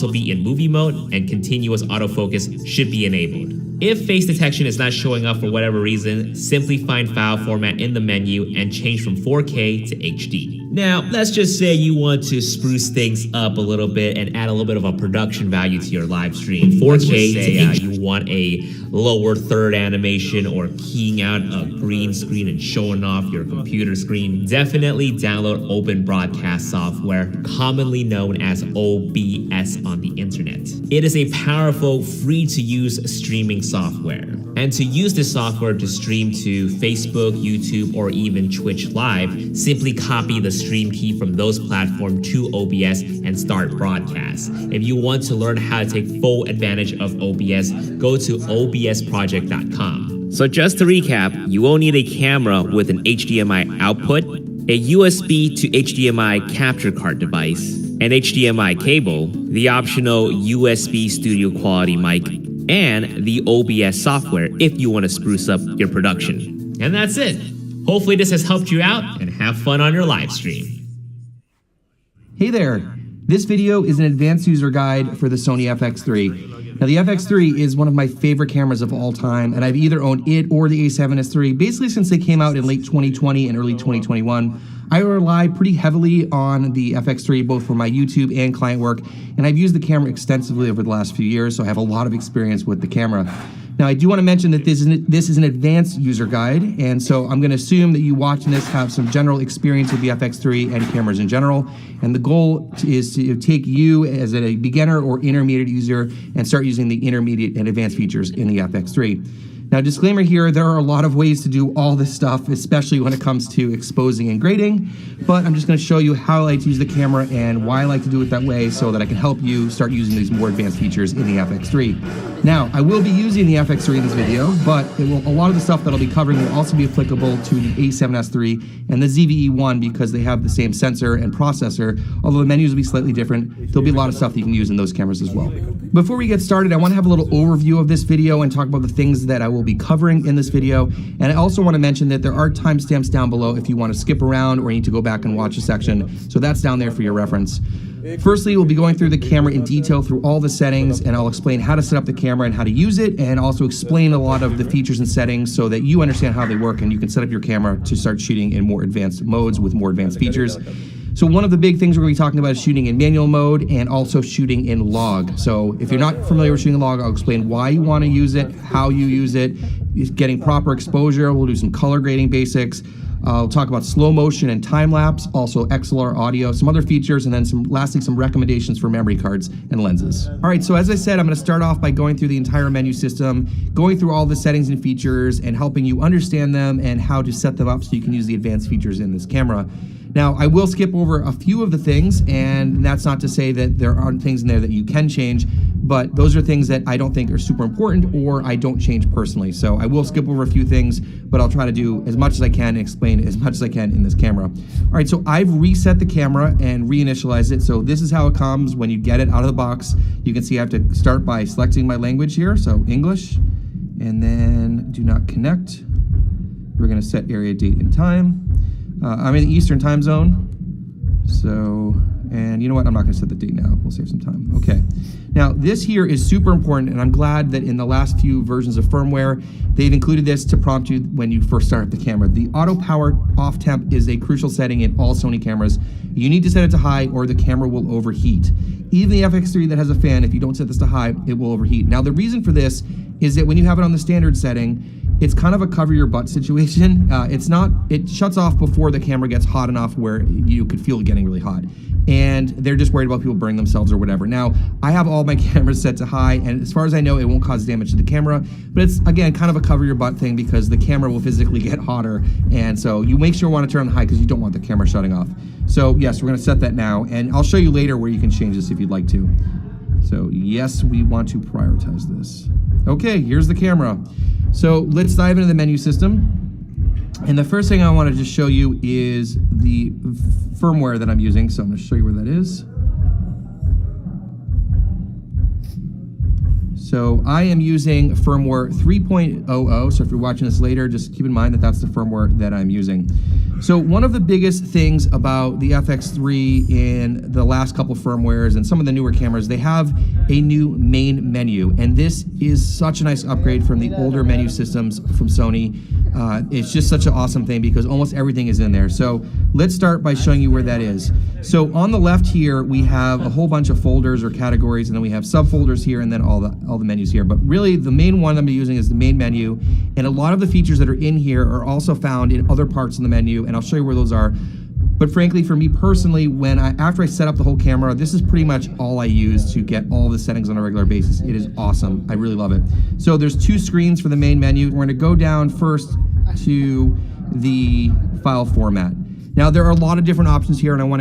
also be in movie mode, and continuous autofocus should be enabled. If face detection is not showing up for whatever reason, simply find file format in the menu and change from 4K to HD. Now, let's just say you want to spruce things up a little bit and add a little bit of a production value to your live stream. 4K to you want a lower third animation or keying out a green screen and showing off your computer screen. Definitely download Open Broadcast software, commonly known as OBS on the internet. It is a powerful, free-to-use streaming software. And to use this software to stream to Facebook, YouTube, or even Twitch Live, simply copy the stream key from those platforms to OBS and start broadcast. If you want to learn how to take full advantage of OBS, go to obsproject.com. So just to recap, you will need a camera with an HDMI output, a USB to HDMI capture card device, an HDMI cable, the optional USB studio quality mic, and the OBS software if you want to spruce up your production. And that's it. Hopefully this has helped you out, and have fun on your live stream. Hey there. This video is an advanced user guide for the Sony FX3. Now the FX3 is one of my favorite cameras of all time, and I've either owned it or the A7S III basically since they came out in late 2020 and early 2021. I rely pretty heavily on the FX3 both for my YouTube and client work, and I've used the camera extensively over the last few years, so I have a lot of experience with the camera. Now, I do want to mention that this is an advanced user guide, and so I'm going to assume that you watching this have some general experience with the FX3 and cameras in general, and the goal is to take you as a beginner or intermediate user and start using the intermediate and advanced features in the FX3. Now, disclaimer here, there are a lot of ways to do all this stuff, especially when it comes to exposing and grading, but I'm just going to show you how I like to use the camera and why I like to do it that way so that I can help you start using these more advanced features in the FX3. Now, I will be using the FX3 in this video, but a lot of the stuff that I'll be covering will also be applicable to the A7S III and the ZVE1 because they have the same sensor and processor, although the menus will be slightly different. There'll be a lot of stuff that you can use in those cameras as well. Before we get started, I want to have a little overview of this video and talk about the things that I will be covering in this video. And I also want to mention that there are timestamps down below if you want to skip around or need to go back and watch a section. So that's down there for your reference. Firstly, we'll be going through the camera in detail through all the settings, and I'll explain how to set up the camera and how to use it, and also explain a lot of the features and settings so that you understand how they work and you can set up your camera to start shooting in more advanced modes with more advanced features. So one of the big things we're going to be talking about is shooting in manual mode and also shooting in log. So if you're not familiar with shooting in log, I'll explain why you want to use it, how you use it, getting proper exposure. We'll do some color grading basics. I'll talk about slow motion and time lapse, also XLR audio, some other features, and then lastly some recommendations for memory cards and lenses. All right, so as I said, I'm going to start off by going through the entire menu system, going through all the settings and features, and helping you understand them and how to set them up so you can use the advanced features in this camera. Now, I will skip over a few of the things, and that's not to say that there aren't things in there that you can change, but those are things that I don't think are super important or I don't change personally. So I will skip over a few things, but I'll try to do as much as I can and explain as much as I can in this camera. All right, so I've reset the camera and reinitialized it. So this is how it comes when you get it out of the box. You can see I have to start by selecting my language here, so English, and then do not connect. We're gonna set area, date, and time. I'm in the Eastern time zone, so, and you know what, I'm not gonna set the date now, we'll save some time. Okay, now this here is super important, and I'm glad that in the last few versions of firmware, they've included this to prompt you when you first start up the camera. The auto power off temp is a crucial setting in all Sony cameras. You need to set it to high or the camera will overheat. Even the FX3 that has a fan, if you don't set this to high, it will overheat. Now the reason for this is that when you have it on the standard setting, it's kind of a cover your butt situation. It shuts off before the camera gets hot enough where you could feel it getting really hot. And they're just worried about people burning themselves or whatever. Now, I have all my cameras set to high, and as far as I know, it won't cause damage to the camera, but it's, again, kind of a cover your butt thing because the camera will physically get hotter, and so you make sure you want to turn on high because you don't want the camera shutting off. So yes, we're gonna set that now, and I'll show you later where you can change this if you'd like to. So yes, we want to prioritize this. Okay, here's the camera. So let's dive into the menu system. And the first thing I want to just show you is the firmware that I'm using. So I'm going to show you where that is. So I am using firmware 3.00. So if you're watching this later, just keep in mind that that's the firmware that I'm using. So one of the biggest things about the FX3 in the last couple firmwares and some of the newer cameras, they have a new main menu, and this is such a nice upgrade from the older menu systems from Sony. It's just such an awesome thing because almost everything is in there. So let's start by showing you where that is. So on the left here, we have a whole bunch of folders or categories, and then we have subfolders here, and then all the menus here. But really, the main one I'm using is the main menu, and a lot of the features that are in here are also found in other parts of the menu, and I'll show you where those are. But frankly, for me personally, after I set up the whole camera, this is pretty much all I use to get all the settings on a regular basis. It is awesome. I really love it. So there's 2 screens for the main menu. We're going to go down first to the file format. Now, there are a lot of different options here, and I want to